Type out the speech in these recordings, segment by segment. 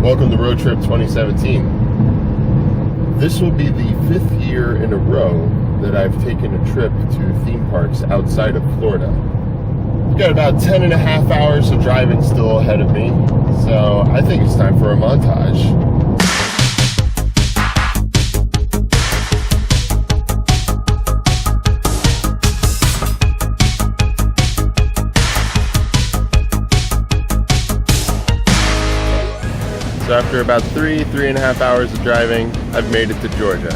Welcome to Road Trip 2017. This will be the 5th year in a row that I've taken a trip to theme parks outside of Florida. I've got about 10 and a half hours of driving still ahead of me, so I think it's time for a montage. So after about three and a half hours of driving, I've made it to Georgia.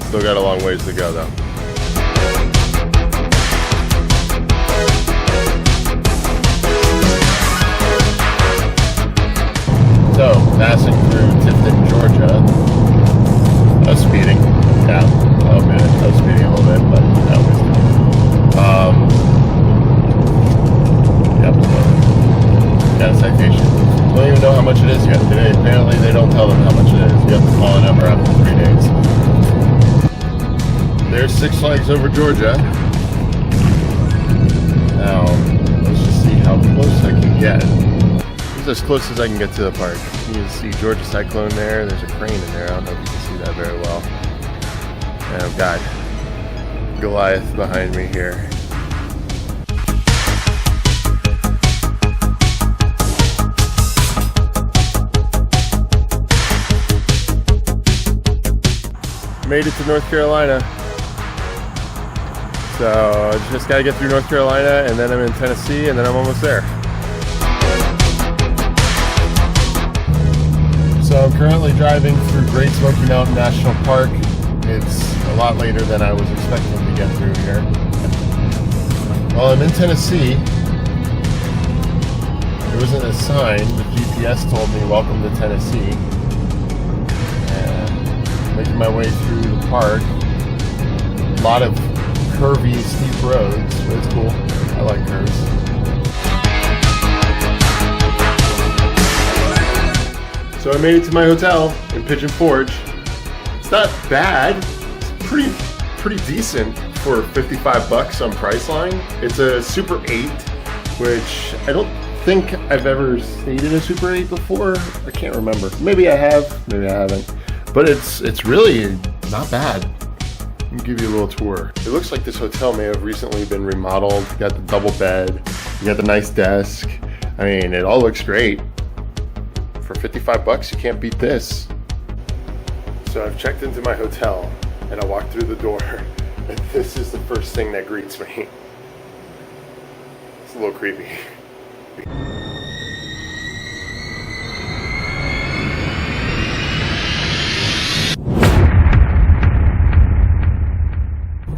Still got a long ways to go though. So, passing through Tifton, Georgia. I was speeding. Yeah, a little bit. I was speeding a little bit, but that was yep, so got a citation. Don't even know how much it is yet. Today, apparently they don't tell them how much it is. You have to call a number after 3 days. There's Six Flags over Georgia. Now, let's just see how close I can get. This is as close as I can get to the park. You can see Georgia Cyclone there. There's a crane in there. I don't know if you can see that very well. And I've got Goliath behind me here. Made it to North Carolina. So I just gotta get through North Carolina and then I'm in Tennessee and then I'm almost there. So I'm currently driving through Great Smoky Mountain National Park. It's a lot later than I was expecting to get through here. While I'm in Tennessee, there wasn't a sign. The GPS told me, "Welcome to Tennessee." Making my way through the park. A lot of curvy, steep roads, but it's cool. I like curves. So I made it to my hotel in Pigeon Forge. It's not bad. It's pretty decent for 55 bucks on Priceline. It's a Super 8, which I don't think I've ever stayed in a Super 8 before. I can't remember. Maybe I have, maybe I haven't. But it's really not bad. Let me give you a little tour. It looks like this hotel may have recently been remodeled. You got the double bed, you got the nice desk. I mean, it all looks great. For 55 bucks, you can't beat this. So I've checked into my hotel and I walked through the door and this is the first thing that greets me. It's a little creepy.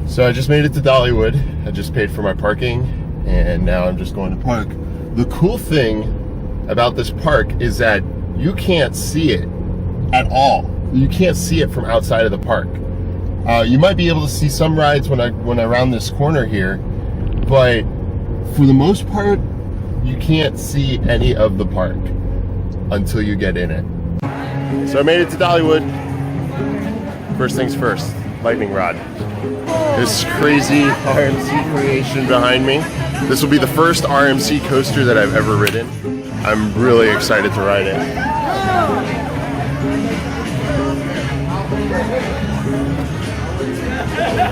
So I just made it to Dollywood. I just paid for my parking and now I'm just going to park. The cool thing about this park is that you can't see it at all. You can't see it from outside of the park. You might be able to see some rides when I round this corner here, but for the most part, you can't see any of the park until you get in it. So I made it to Dollywood. First things first, lightning rod. This crazy RMC creation behind me. This will be the first RMC coaster that I've ever ridden. I'm really excited to ride it.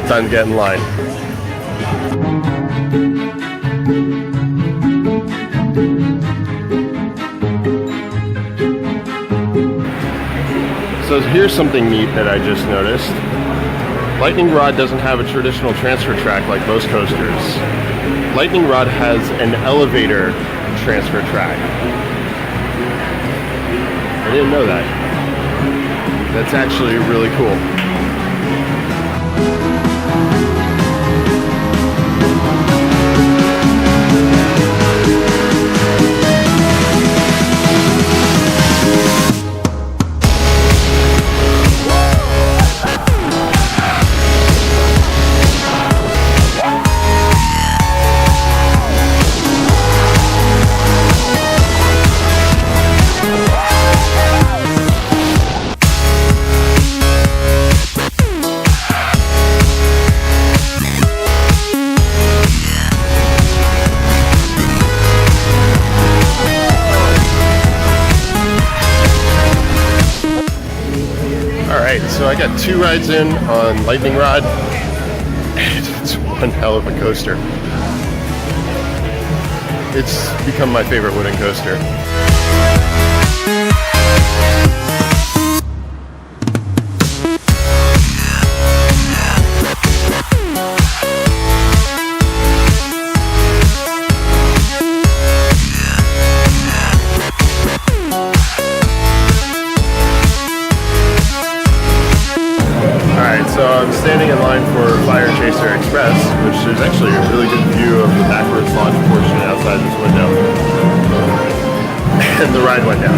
Time to get in line. So here's something neat that I just noticed. Lightning Rod doesn't have a traditional transfer track like most coasters. Lightning Rod has an elevator transfer track. I didn't know that. That's actually really cool. I got 2 rides in on Lightning Rod, and it's one hell of a coaster. It's become my favorite wooden coaster. So I'm standing in line for Fire Chaser Express, which there's actually a really good view of the backwards launch portion outside this window. And the ride went down.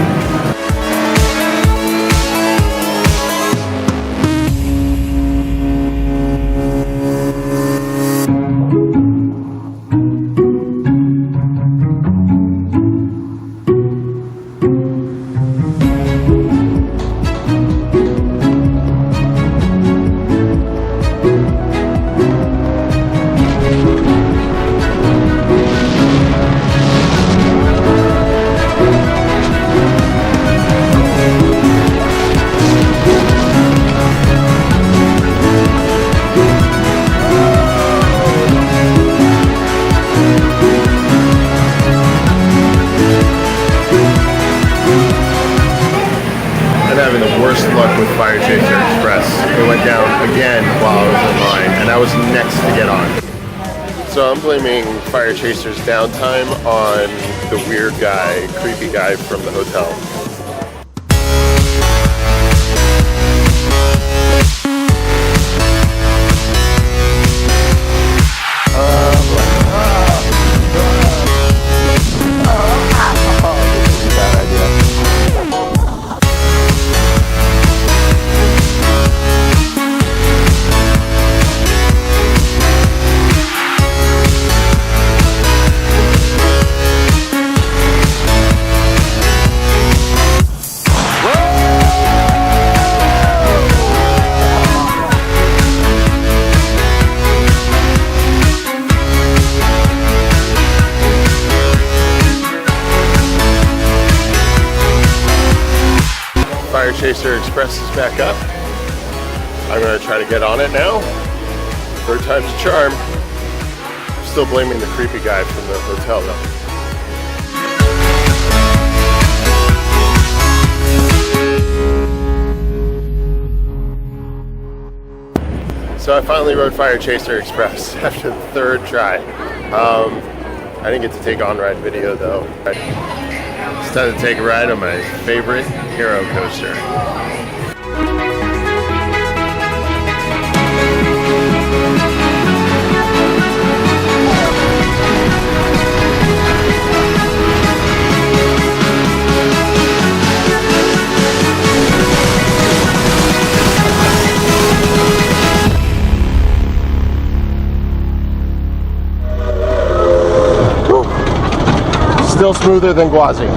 Having the worst luck with Fire Chaser Express. It went down again while I was in line, and I was next to get on. So I'm blaming Fire Chaser's downtime on the weird guy, creepy guy from the hotel. Fire Chaser Express is back up. I'm going to try to get on it now. 3rd time's a charm. I'm still blaming the creepy guy from the hotel though. So I finally rode Fire Chaser Express after the 3rd try. I didn't get to take on-ride video though. It's time to take a ride on my favorite hero coaster. Still smoother than Gwazi. I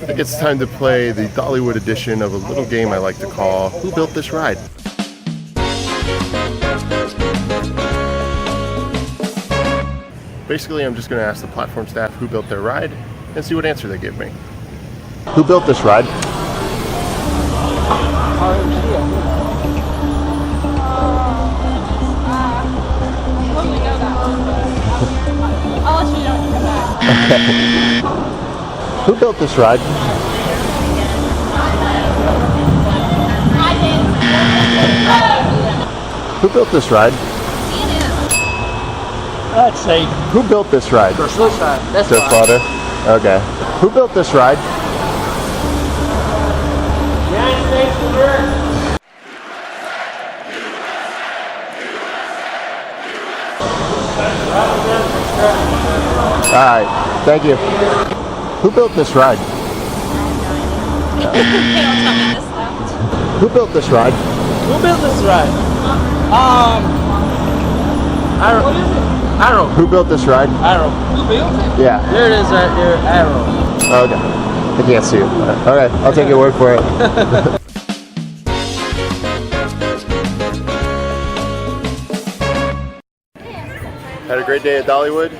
think it's time to play the Dollywood edition of a little game I like to call Who Built This Ride? Basically, I'm just going to ask the platform staff who built their ride and see what answer they give me. Who built this ride? Okay. Who built this ride? Who built this ride? Let's see. Who built this ride? That's father. Okay. Who built this ride? United States of America. Alright, thank you. Who built this ride? They don't tell me this stuff. Who built this ride? Who built this ride? Arrow. Who built this ride? Arrow. Who built it? Yeah. There it is right there, Arrow. Okay. I can't see it. Okay, I'll take your word for it. Had a great day at Dollywood.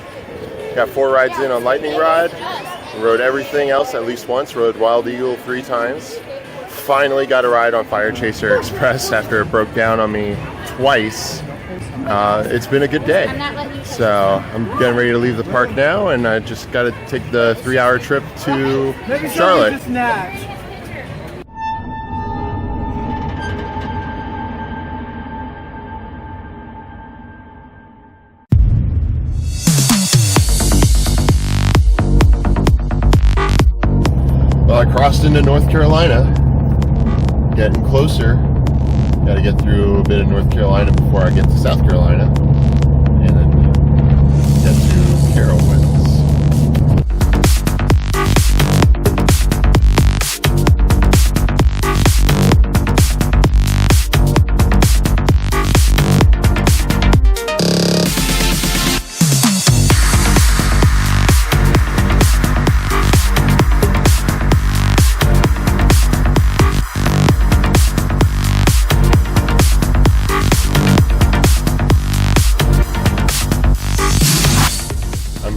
Got 4 rides in on Lightning Rod. Rode everything else at least once. Rode Wild Eagle 3 times. finally got a ride on Fire Chaser Express after it broke down on me twice. It's been a good day. So I'm getting ready to leave the park now, and I just got to take the 3-hour trip to Charlotte. Well, I crossed into North Carolina, getting closer. Got to get through a bit of North Carolina before I get to South Carolina, and then get to Carowinds.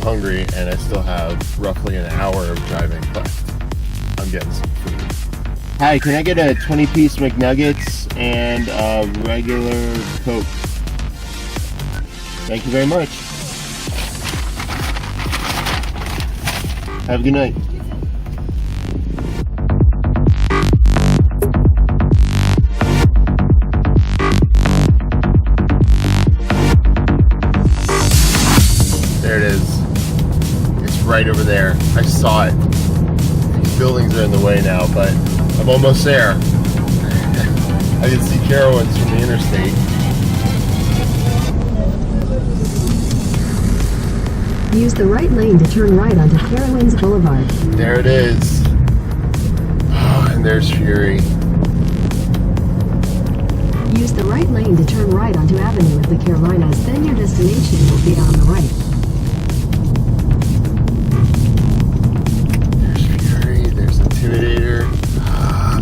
Hungry, and I still have roughly an hour of driving left. I'm getting some food. Hi, can I get a 20-piece McNuggets and a regular Coke? Thank you very much. Have a good night. There it is. Right over there. I saw it. These buildings are in the way now, but I'm almost there. I can see Carowinds from the interstate. Use the right lane to turn right onto Carowinds Boulevard. There it is. Oh, and there's Fury. Use the right lane to turn right onto Avenue of the Carolinas, then your destination will be on the right. Intimidator.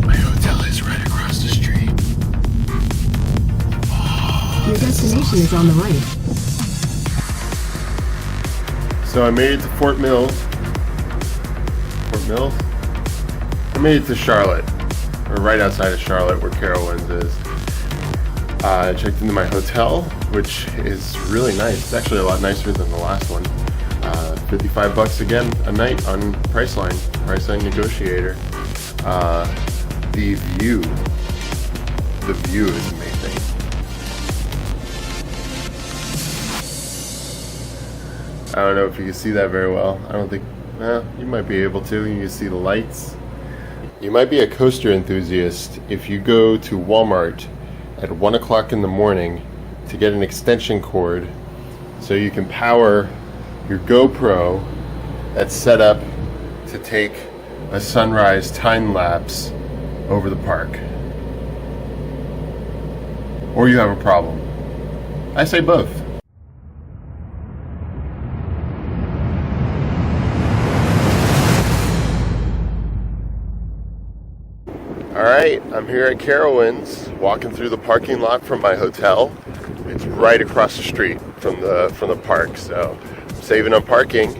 My hotel is right across the street. Oh, your destination is on the right. So I made it to Fort Mills. Fort Mills? I made it to Charlotte. Or right outside of Charlotte where Carowinds is. I checked into my hotel, which is really nice. It's actually a lot nicer than the last one. $55 again a night on Priceline Negotiator. The view is amazing. I don't know if you can see that very well. I don't think, you might be able to. You can see the lights. You might be a coaster enthusiast if you go to Walmart at 1 o'clock in the morning to get an extension cord so you can power your GoPro that's set up to take a sunrise time lapse over the park. Or you have a problem. I say both. Alright, I'm here at Carowinds, walking through the parking lot from my hotel. It's right across the street from the park, so I'm saving on parking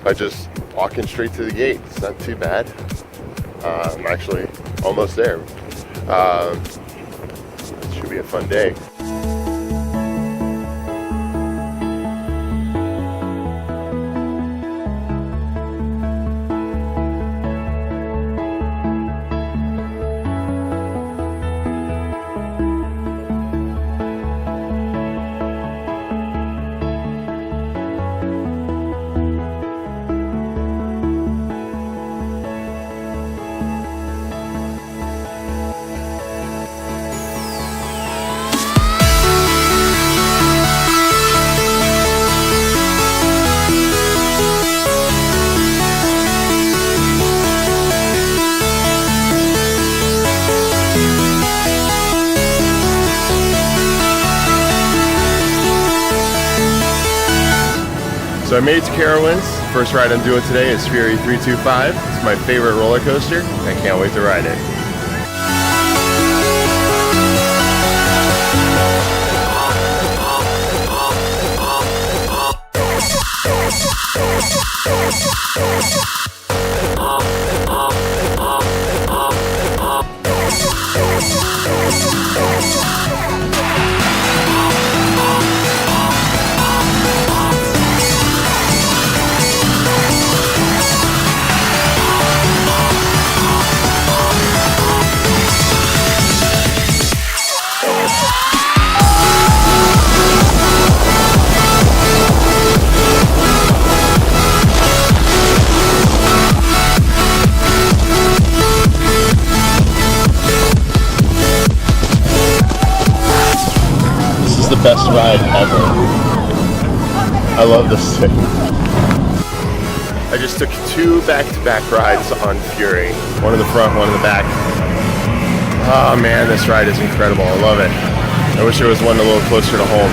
by just walking straight to the gate. It's not too bad. I'm actually almost there. It should be a fun day. So I made it to Carowinds. First ride I'm doing today is Fury 325. It's my favorite roller coaster. I can't wait to ride it. is the best ride ever. I love this thing. I just took 2 back-to-back rides on Fury. One in the front, one in the back. Oh man, this ride is incredible. I love it. I wish there was one a little closer to home.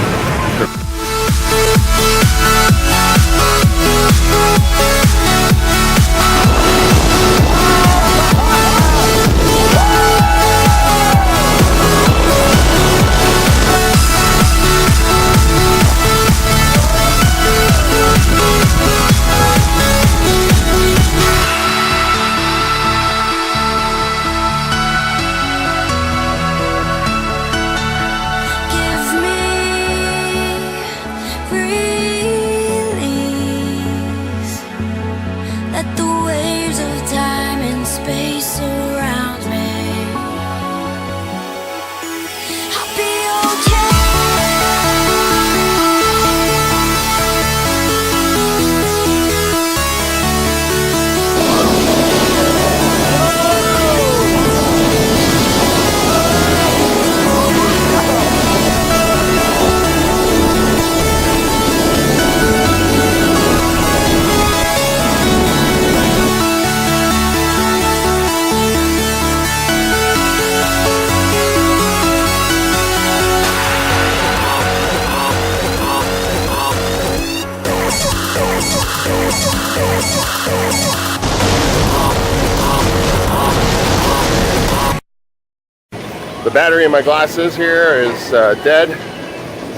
The battery in my glasses here is dead,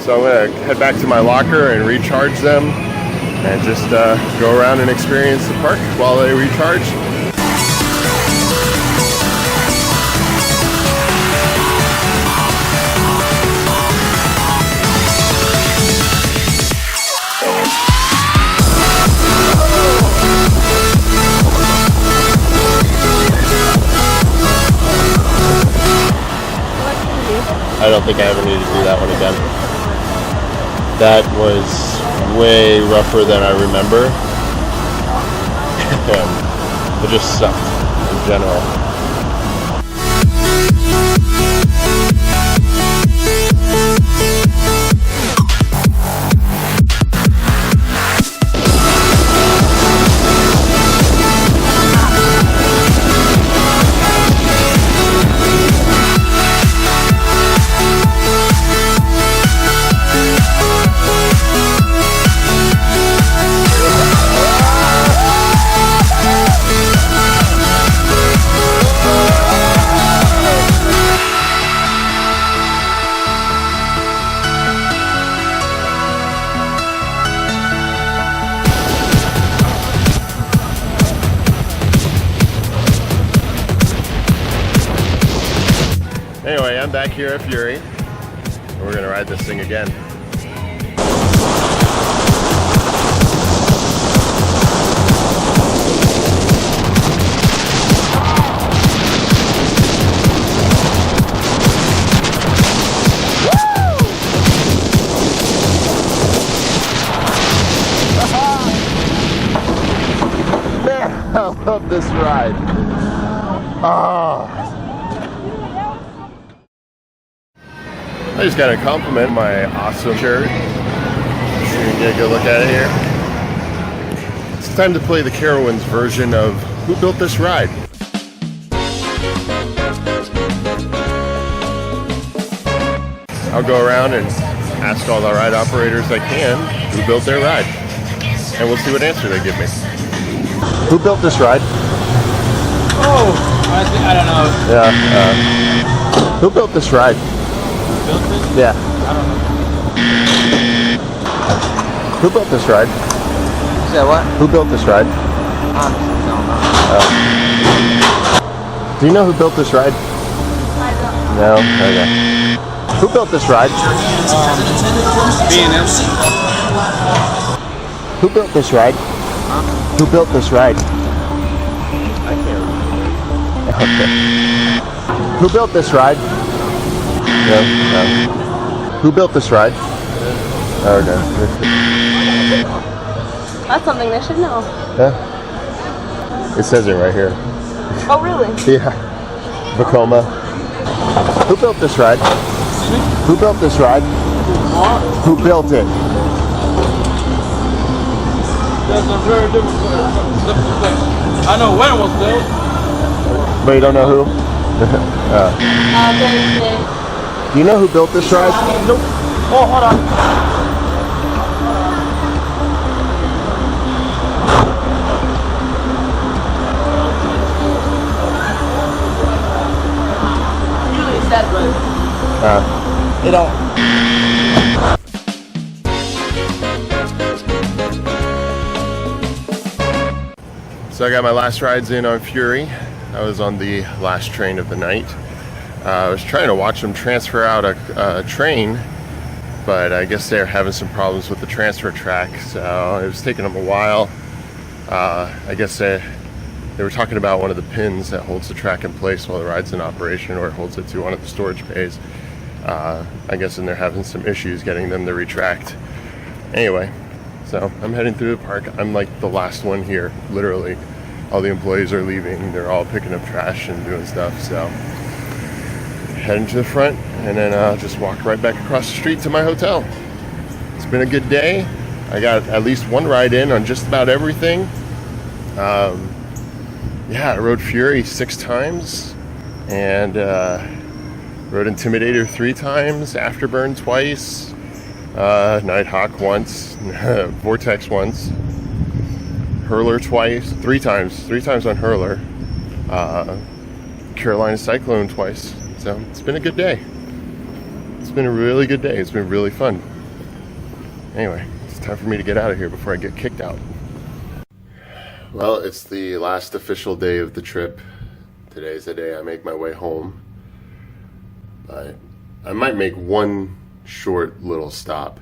so I'm gonna head back to my locker and recharge them and just go around and experience the park while they recharge. I don't think I ever need to do that one again. That was way rougher than I remember. It just sucked in general. Anyway, I'm back here at Fury, and we're gonna ride this thing again. Man, I love this ride. I just got to compliment my awesome shirt. Let's see if we can get a good look at it here. It's time to play the Carowinds version of Who Built This Ride? I'll go around and ask all the ride operators I can who built their ride. And we'll see what answer they give me. Who built this ride? Oh, I don't know. Yeah. Who built this ride? Built it? Yeah. I don't know. Who built this ride? You said what? Who built this ride? No. Do you know who built this ride? No? Okay. Who built this ride? B&M. Who built this ride? Huh? Who built this ride? I can't remember. Okay. Who built this ride? No, no. Who built this ride? Oh, no. That's something they should know. Yeah. It says it right here. Oh, really? Yeah. Vacoma. Who built this ride? Who built this ride? Who built it? That's a very different thing. I know when it was built. But you don't know who? Do you know who built this ride? Nope. Oh, hold on. Usually it's that right. It don't. So I got my last rides in on Fury. I was on the last train of the night. I was trying to watch them transfer out a train, but I guess they're having some problems with the transfer track, so it was taking them a while. I guess they were talking about one of the pins that holds the track in place while the ride's in operation, or it holds it to one of the storage bays. I guess and they're having some issues getting them to retract. Anyway, so I'm heading through the park. I'm like the last one here, literally. All the employees are leaving. They're all picking up trash and doing stuff, so heading to the front, and then I'll just walk right back across the street to my hotel. It's been a good day. I got at least one ride in on just about everything. Yeah, I rode Fury 6 times, and rode Intimidator 3 times, Afterburn twice, Nighthawk once, Vortex once, Hurler twice, 3 times on Hurler, Carolina Cyclone twice. So it's been a good day. It's been a really good day. It's been really fun. Anyway, it's time for me to get out of here before I get kicked out. Well, it's the last official day of the trip. Today's the day I make my way home. But I might make one short little stop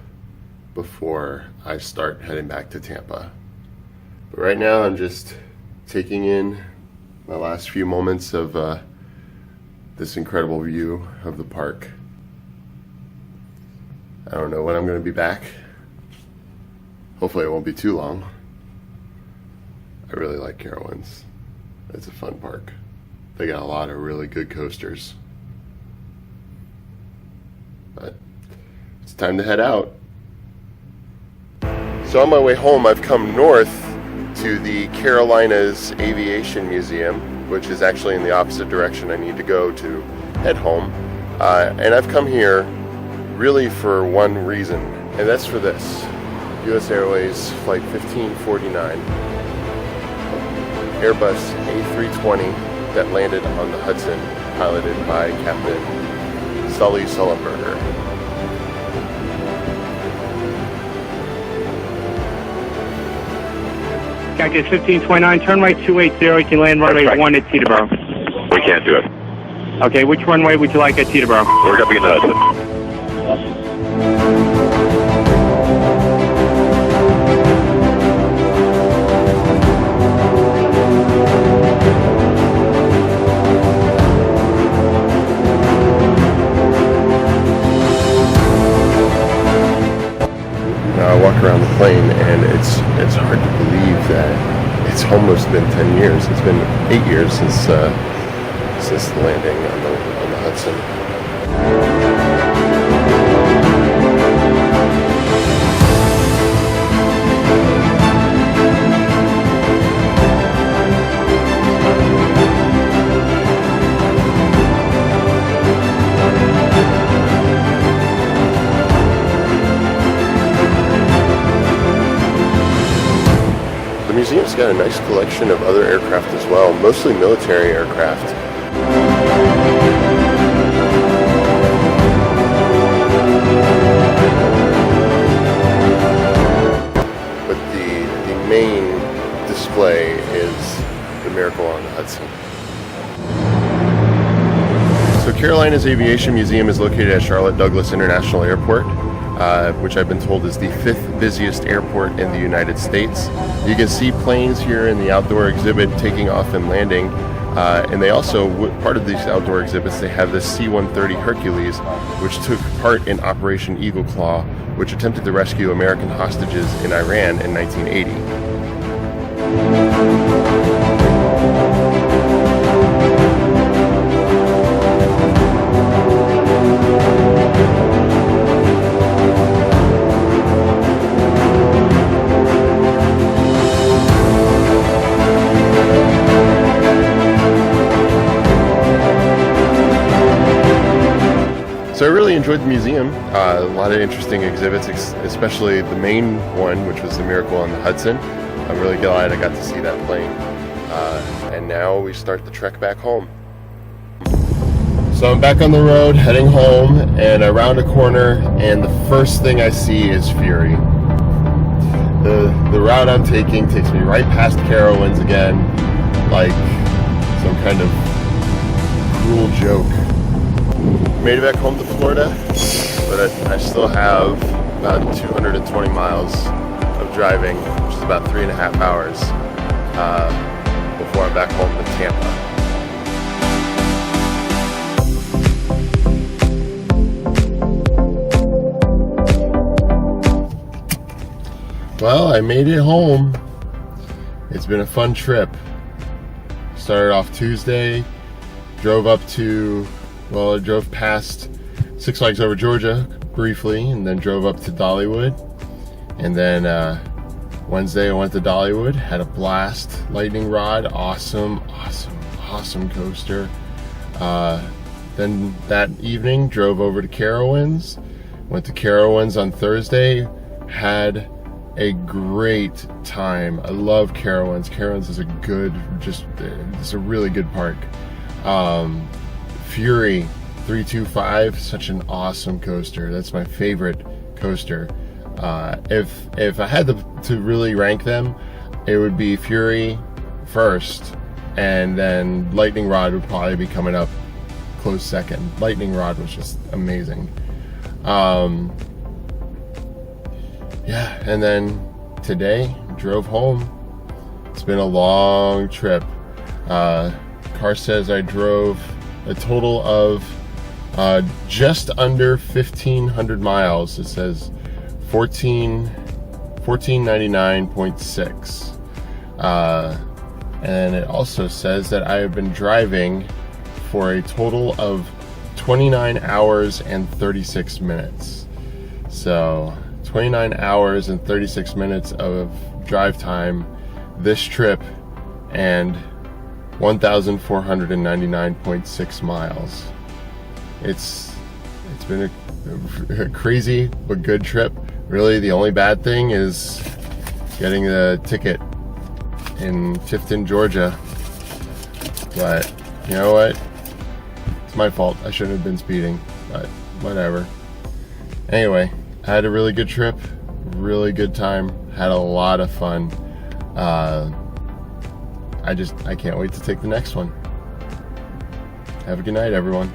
before I start heading back to Tampa. But right now I'm just taking in my last few moments of this incredible view of the park. I don't know when I'm going to be back. Hopefully it won't be too long. I really like Carowinds. It's a fun park. They got a lot of really good coasters. But it's time to head out. So on my way home, I've come north to the Carolinas Aviation Museum, which is actually in the opposite direction I need to go to head home. And I've come here really for one reason, and that's for this. US Airways Flight 1549, Airbus A320 that landed on the Hudson, piloted by Captain Sully Sullenberger. Cactus 1529, turn right 280, you can land runway 1 at Teterboro. We can't do it. Okay, which runway would you like at Teterboro? We're going to be in the Hudson. Now I walk around the plane and it's hard to believe that it's almost been 10 years. It's been 8 years since the landing on the Hudson. The museum's got a nice collection of other aircraft as well, mostly military aircraft. But the main display is the Miracle on the Hudson. So Carolina's Aviation Museum is located at Charlotte Douglas International Airport, which I've been told is the 5th busiest airport in the United States. You can see planes here in the outdoor exhibit taking off and landing. And they also, part of these outdoor exhibits, they have the C-130 Hercules, which took part in Operation Eagle Claw, which attempted to rescue American hostages in Iran in 1980. enjoyed the museum. A lot of interesting exhibits, especially the main one, which was the Miracle on the Hudson. I'm really glad I got to see that plane. And now we start the trek back home. So I'm back on the road, heading home, and I round a corner, and the first thing I see is Fury. The route I'm taking takes me right past Carowinds again, like some kind of cruel joke. Made it back home to Florida, but I still have about 220 miles of driving, which is about 3.5 hours, before I'm back home to Tampa. Well, I made it home. It's been a fun trip. Started off Tuesday, drove past Six Flags Over Georgia briefly, and then drove up to Dollywood. And then Wednesday I went to Dollywood, had a blast. Lightning rod, awesome coaster. Then that evening drove over to Carowinds. Went to Carowinds on Thursday, had a great time. I love Carowinds. Carowinds is it's a really good park. Fury 325, such an awesome coaster. That's my favorite coaster. If I had to really rank them, it would be Fury first, and then Lightning Rod would probably be coming up close second. Lightning Rod was just amazing. Yeah, and then today drove home. It's been a long trip. Car says I drove a total of just under 1,500 miles. It says 1499.6. And it also says that I have been driving for a total of 29 hours and 36 minutes. So 29 hours and 36 minutes of drive time this trip, and 1,499.6 miles. It's been a crazy but good trip. Really, the only bad thing is getting the ticket in Tifton, Georgia. But you know what? It's my fault. I shouldn't have been speeding, but whatever. Anyway, I had a really good trip, really good time, had a lot of fun. I can't wait to take the next one. Have a good night, everyone.